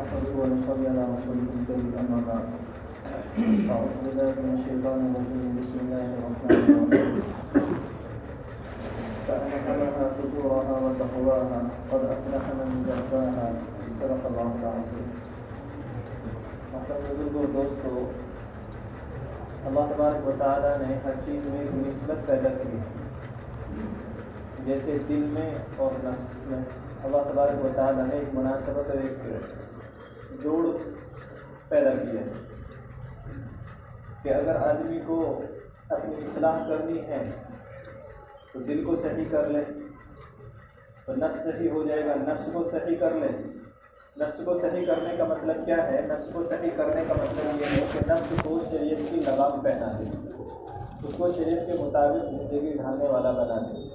نحمده ونصلي على رسوله الكريم أما بعد أعوذ بالله من الشيطان الرجيم بسم الله الرحمن الرحيم فألهمها فجورها وتقواها قد أفلح من زكاها صدق الله العظيم. محترم بزرگ اور دوستو، اللہ تبارک و تعالیٰ نے ہر چیز میں ایک نسبت پیدا کی ہے، جیسے دل میں اور نفس میں اللہ تبارک و تعالیٰ نے ایک مناسبت اور ایک جوڑ پیدا کیا ہے کہ اگر آدمی کو اپنی اصلاح کرنی ہے تو دل کو صحیح کر لے تو نفس صحیح ہو جائے گا، نفس کو صحیح کر لے. نفس کو صحیح کرنے کا مطلب کیا ہے؟ نفس کو صحیح کرنے کا مطلب یہ ہے کہ نفس کو شریعت کی لگام پہنا دے، اس کو شریعت کے مطابق زندگی ڈھالنے والا بنا دے.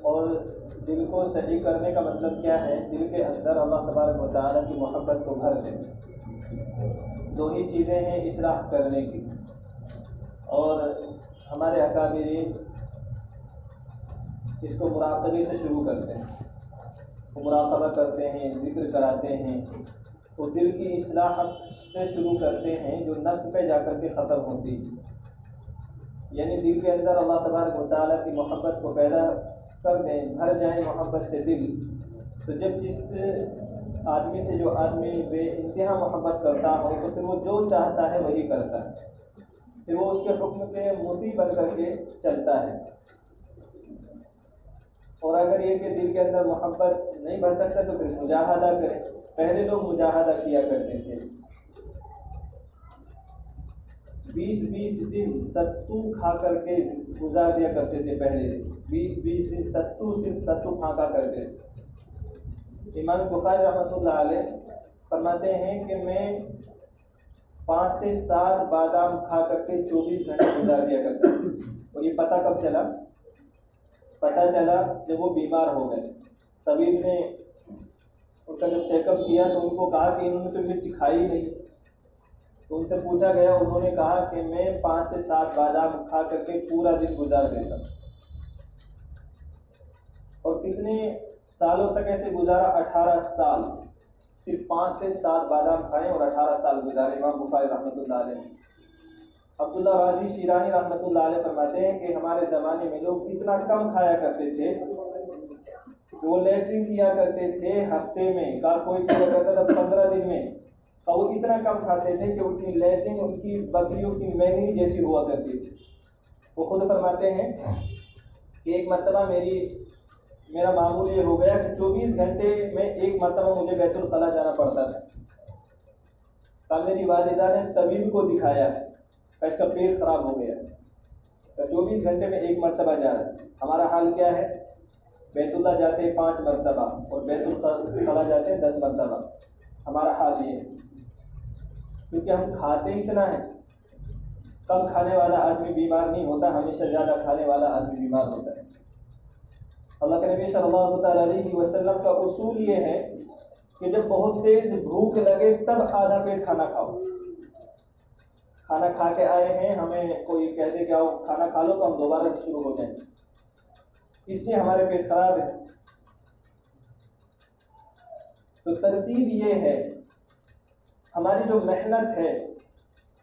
اور دل کو صحیح کرنے کا مطلب کیا ہے؟ دل کے اندر اللہ تبارک و تعالیٰ کی محبت کو بھر دے. دو ہی چیزیں ہیں اصلاح کرنے کی، اور ہمارے اکابرین اس کو مراقبے سے شروع کرتے ہیں. وہ مراقبہ کرتے ہیں، ذکر کراتے ہیں، وہ دل کی اصلاح سے شروع کرتے ہیں جو نفس پہ جا کر کے ختم ہوتی ہے. یعنی دل کے اندر اللہ تبارک و تعالیٰ کی محبت کو پیدا کر دیں، بھر جائیں محبت سے دل. تو جب جس آدمی سے جو آدمی بے انتہا محبت کرتا ہو تو پھر وہ جو چاہتا ہے وہی کرتا ہے، پھر وہ اس کے حکم پہ مطیع بن کر کے چلتا ہے. اور اگر یہ کہ دل کے اندر محبت نہیں بڑھ سکتا تو پھر مجاہدہ کرے. پہلے لوگ مجاہدہ کیا کرتے تھے، 20 دن ستو کھا کر کے گزار دیا کرتے تھے. پہلے 20 دن صرف ستو کھا کرتے تھے. امام بخاری رحمۃ اللہ علیہ فرماتے ہیں کہ میں 5 سے 7 بادام کھا کر کے 24 گھنٹے گزار دیا کرتا تھا. اور یہ پتہ کب چلا؟ پتہ چلا جب وہ بیمار ہو گئے. طبیب نے ان کا جب چیک اپ کیا تو ان کو کہا کہ انہوں نے تو مرچ کھائی نہیں. تو ان سے پوچھا گیا، انہوں نے کہا کہ میں 5 سے 7 بادام کھا کر کے پورا دن گزار دیتا. اور کتنے سالوں تک ایسے گزارا؟ 18 سال. صرف 5 سے 7 بادام کھائے اور 18 سال گزارے امام بخاری رحمۃ اللہ علیہ. عبداللہ راضی شیرانی رحمۃ اللہ علیہ فرماتے ہیں کہ ہمارے زمانے میں لوگ اتنا کم کھایا کرتے تھے کہ وہ لیٹرین کیا کرتے تھے ہفتے میں، کوئی کیا کرتا تھا 15 دن میں، اور وہ اتنا کم کھاتے تھے کہ ان کی لیٹرین ان کی بکریوں کی مینگنی جیسی ہوا کرتی تھی. وہ خود فرماتے ہیں کہ ایک مرتبہ میرا معمول یہ ہو گیا کہ 24 گھنٹے میں ایک مرتبہ مجھے بیت الخلاء جانا پڑتا تھا. کل میری والدہ نے طبیب کو دکھایا ہے، اس کا پیٹ خراب ہو گیا، 24 گھنٹے میں ایک مرتبہ جا رہا ہے. ہمارا حال کیا ہے؟ بیت اللہ جاتے ہیں 5 مرتبہ اور بیت الخلاء جاتے ہیں 10 مرتبہ. ہمارا حال یہ ہے کیونکہ ہم کھاتے اتنا ہے. کم کھانے والا آدمی بیمار نہیں ہوتا، ہمیشہ زیادہ کھانے والا آدمی بیمار ہوتا ہے. اللہ کے نبی صلی اللہ تعالیٰ علیہ وسلم کا اصول یہ ہے کہ جب بہت تیز بھوک لگے تب آدھا پیٹ کھانا کھاؤ. کھانا کھا کے آئے ہیں، ہمیں کوئی کہہ دے کہ آؤ کھانا کھا لو تو ہم دوبارہ سے شروع ہو جائیں، اس لیے ہمارے پیٹ خراب ہے. تو ترتیب یہ ہے، ہماری جو محنت ہے،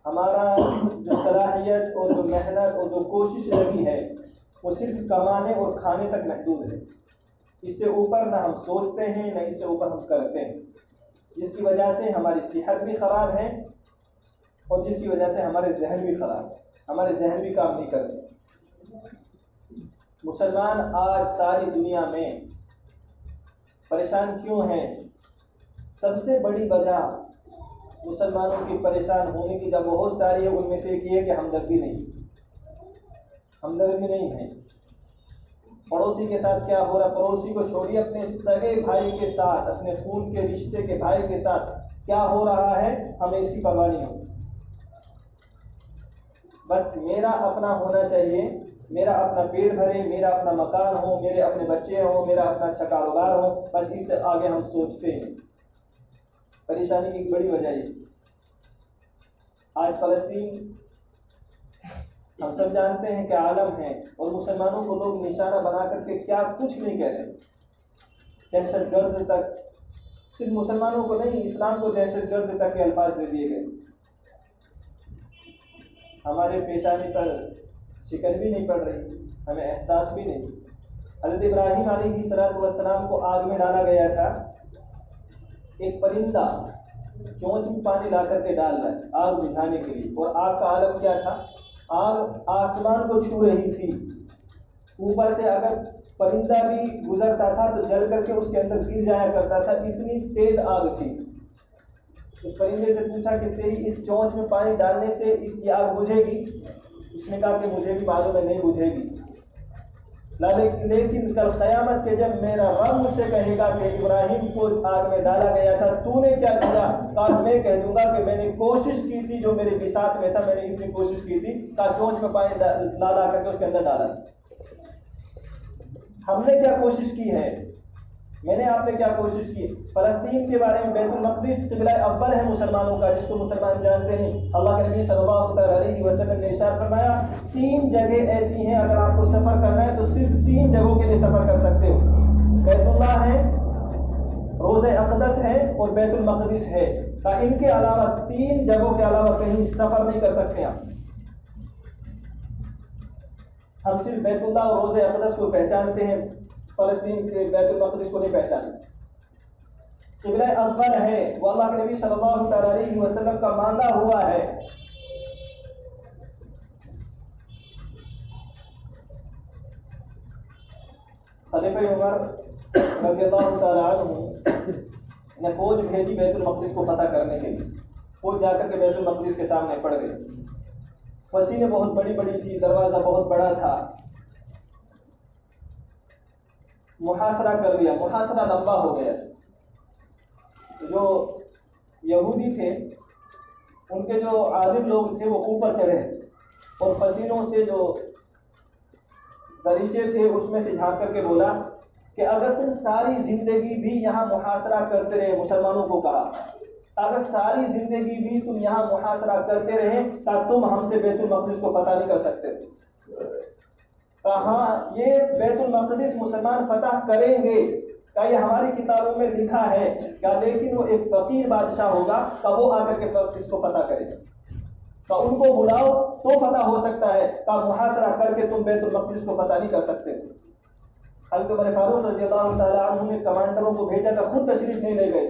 ہمارا جو صلاحیت اور جو محنت اور جو کوشش لگی ہے وہ صرف کمانے اور کھانے تک محدود ہے. اس سے اوپر نہ ہم سوچتے ہیں نہ اس سے اوپر ہم کرتے ہیں، جس کی وجہ سے ہماری صحت بھی خراب ہے اور جس کی وجہ سے ہمارے ذہن بھی خراب ہے، ہمارے ذہن بھی کام نہیں کرتے. مسلمان آج ساری دنیا میں پریشان کیوں ہیں؟ سب سے بڑی وجہ مسلمانوں کی پریشان ہونے کی جب بہت ساری ہے، ان میں سے ایک یہ ہے کہ ہمدردی نہیں ہے. پڑوسی کے ساتھ کیا ہو رہا؟ پڑوسی کو چھوڑیے، اپنے سگے بھائی کے ساتھ، اپنے خون کے رشتے کے بھائی کے ساتھ کیا ہو رہا ہے ہمیں اس کی پرواہ نہیں ہوتی. بس میرا اپنا ہونا چاہیے، میرا اپنا پیٹ بھرے، میرا اپنا مکان ہو، میرے اپنے بچے ہوں، میرا اپنا اچھا کاروبار ہو، بس اس سے آگے ہم سوچتے ہیں. پریشانی کی بڑی وجہ یہ. آج فلسطین ہم سب جانتے ہیں کہ عالم ہے، اور مسلمانوں کو لوگ نشانہ بنا کر کے کیا کچھ نہیں کہہ رہے. دہشت گرد تک صرف مسلمانوں کو نہیں، اسلام کو دہشت گرد تک کے الفاظ دے دیے گئے. ہمارے پیشانی پر شکن بھی نہیں پڑ رہی، ہمیں احساس بھی نہیں. حضرت ابراہیم علیہ السلام کو آگ میں ڈالا گیا تھا. ایک پرندہ چونچ میں پانی لا کر کے ڈال رہا ہے آگ بجھانے کے لیے، اور آگ کا عالم کیا تھا؟ آگ آسمان کو چھو رہی تھی. اوپر سے اگر پرندہ بھی گزرتا تھا تو جل کر کے اس کے اندر گر جایا کرتا تھا، اتنی تیز آگ تھی. اس پرندے سے پوچھا کہ تیری اس چونچ میں پانی ڈالنے سے اس کی آگ بجھے گی؟ اس نے کہا کہ مجھے بھی معلوم ہے نہیں بجھے گی، لیکن کل قیامت کے جب میرا رب مجھ سے کہے گا کہ ابراہیم کو آگ میں ڈالا گیا تھا، تو نے کیا کیا؟ کہا میں کہہ دوں گا کہ میں نے کوشش کی تھی، جو میرے بساط میں تھا میں نے اتنی کوشش کی تھی کہ چونچ میں پانی لا کر کے اس کے اندر ڈالا. ہم نے کیا کوشش کی ہے؟ میں نے آپ نے کیا کوشش کی؟ فلسطین کے بارے میں بیت المقدس قبلہ اول ہے مسلمانوں کا، جس کو مسلمان جانتے ہیں. اللہ کے نبی صلی اللہ علیہ وسلم نے ارشاد فرمایا 3 جگہ ایسی ہیں اگر آپ کو سفر کرنا ہے تو صرف 3 جگہوں کے لیے سفر کر سکتے ہو. بیت اللہ ہے، روضہ اقدس ہے اور بیت المقدس ہے. ان کے علاوہ 3 جگہوں کے علاوہ کہیں سفر نہیں کر سکتے آپ. ہم صرف بیت اللہ اور روضہ اقدس کو پہچانتے ہیں، فلسطین کے بیت المقدس کو نہیں پہچانتے. قبلہ اول ہے، وہ اللہ کے نبی صلی اللہ علیہ وسلم کا مانگا ہوا ہے. خلیفہ عمر رضی اللہ تعالیٰ عنہ نے فوج بھیجی بیت المقدس کو فتح کرنے کے لیے. فوج جا کر کے بیت المقدس کے سامنے پڑ گئی. فسیلیں بہت بڑی بڑی تھی، دروازہ بہت بڑا تھا. محاصرہ کر لیا، محاصرہ لمبا ہو گیا. جو یہودی تھے ان کے جو عالم لوگ تھے وہ اوپر چڑھے اور فسیلوں سے جو دریچے تھے اس میں سے جھانک کر کے بولا کہ اگر تم ساری زندگی بھی یہاں محاصرہ کرتے رہے، مسلمانوں کو کہا اگر ساری زندگی بھی تم یہاں محاصرہ کرتے رہے تو تم ہم سے بیت المقدس کو فتح نہیں کر سکتے. کہاں یہ بیت المقدس مسلمان فتح کریں گے، کہ یہ ہماری کتابوں میں لکھا ہے کہ لیکن وہ ایک فقیر بادشاہ ہوگا کہ وہ آ کر کے اس کو فتح کرے گا. تو ان کو بلاؤ تو فتح ہو سکتا ہے، کہ محاصرہ کر کے تم بیت المقدس کو فتح نہیں کر سکتے. حضرت عمر فاروق رضی اللہ تعالیٰ عنہ نے کمانڈروں کو بھیجا تھا، خود تشریف نہیں لے گئے.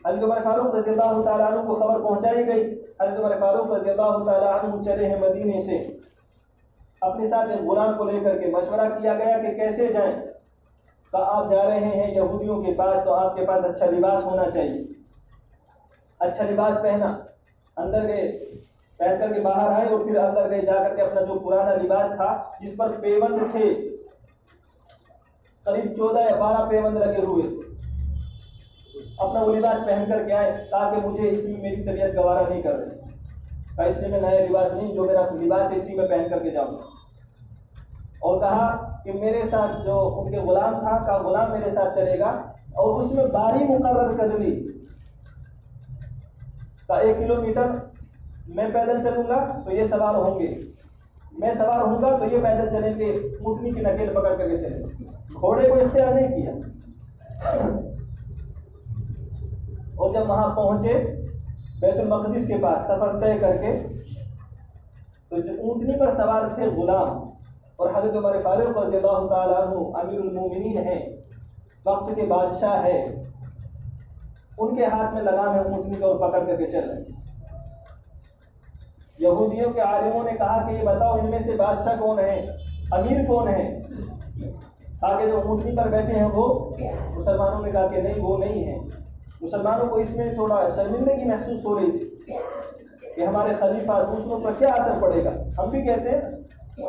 حضرت عمر فاروق رضی اللہ تعالیٰ عنہ کو خبر پہنچائی گئی. حضرت عمر فاروق رضی اللہ تعالیٰ عنہ چلے ہیں مدینے سے. اپنے ساتھ ایک غلام کو لے کر کے مشورہ کیا گیا کہ کیسے جائیں. کہ آپ جا رہے ہیں یہودیوں کے پاس تو آپ کے پاس اچھا لباس ہونا چاہیے. اچھا لباس پہنا، اندر گئے، پہن کر کے باہر آئے اور پھر اندر گئے. جا کر کے اپنا جو پرانا لباس تھا جس پر پیوند تھے، قریب 14 یا 12 پیوند لگے ہوئے تھے، اپنا وہ لباس پہن کر کے آئے تاکہ مجھے اس میں میری طبیعت گوارا نہیں کر رہی، اس لیے میں نیا لباس نہیں، جو میرا لباس ہے اسی میں پہن کر کے جاؤں. اور کہا کہ میرے ساتھ جو ان کے غلام تھا کا غلام میرے ساتھ چلے گا، اور اس میں باری مقرر کر لی کہ 1 کلومیٹر میں پیدل چلوں گا تو یہ سوار ہوں گے، میں سوار ہوں گا تو یہ پیدل چلیں گے، اونٹنی کی نکیل پکڑ کر کے چلیں گے. گھوڑے کو اختیار نہیں کیا. اور جب وہاں پہنچے بیت المقدس کے پاس سفر طے کر کے، تو جو اونٹنی پر سوار تھے غلام اور حضرت عمر فاروق رضی اللہ تعالیٰ عنہ امیر المومنین ہیں، وقت کے بادشاہ ہے، ان کے ہاتھ میں لگام ہے اونٹنی کو اور پکڑ کر کے چل رہے. یہودیوں کے عالموں نے کہا کہ یہ بتاؤ ان میں سے بادشاہ کون ہے، امیر کون ہے، تاکہ جو اونٹنی پر بیٹھے ہیں وہ. مسلمانوں نے کہا کہ نہیں وہ نہیں ہے. مسلمانوں کو اس میں تھوڑا شرمندگی محسوس ہو رہی تھی کہ ہمارے خلیفہ دوسروں پر کیا اثر پڑے گا. ہم بھی کہتے ہیں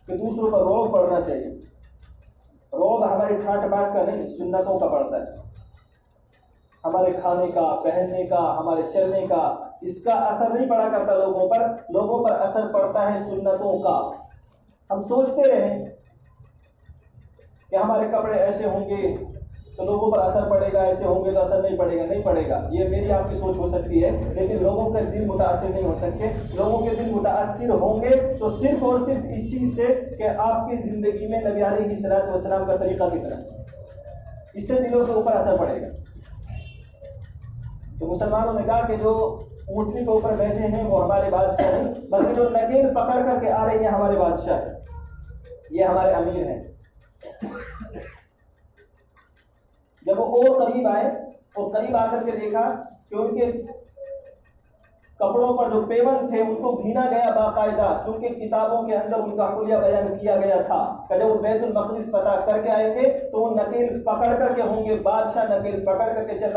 کہ دوسروں پر رعب پڑنا چاہیے. رعب ہماری ٹھاٹ باٹ کا نہیں، سنتوں کا پڑتا ہے. ہمارے کھانے کا، پہننے کا، ہمارے چلنے کا، اس کا اثر نہیں پڑا کرتا لوگوں پر. لوگوں پر اثر پڑتا ہے سنتوں کا. ہم سوچتے رہیں کہ ہمارے کپڑے ایسے ہوں گے تو لوگوں پر اثر پڑے گا، ایسے ہوں گے تو اثر نہیں پڑے گا. نہیں پڑے گا. یہ میری آپ کی سوچ ہو سکتی ہے، لیکن لوگوں کے دل متاثر نہیں ہو سکتے. لوگوں کے دل متاثر ہوں گے تو صرف اور صرف اس چیز سے کہ آپ کی زندگی میں نبی علیہ الصلوۃ والسلام کا طریقہ کتنا ہے. اس سے دلوں کے اوپر اثر پڑے گا. تو مسلمانوں نے کہا کہ جو اونٹنی کے اوپر بیٹھے ہیں وہ ہمارے بادشاہ نہیں، بلکہ جو نکیل پکڑ کر کے آ رہی ہیں ہمارے بادشاہ ہیں، یہ ہمارے امیر ہیں. جب وہ اور قریب آئے اور قریب آ کر کے دیکھا کہ ان کے کپڑوں پر جو پیون تھے ان کو بھینا گیا باقاعدہ، چونکہ کتابوں کے اندر ان کا حلیہ بیان کیا گیا تھا کہ جب وہ بیت المقدس فتح کر کے آئیں گے تو وہ نکیل پکڑ کر کے ہوں گے، بادشاہ نکیل پکڑ کر کے چل رہا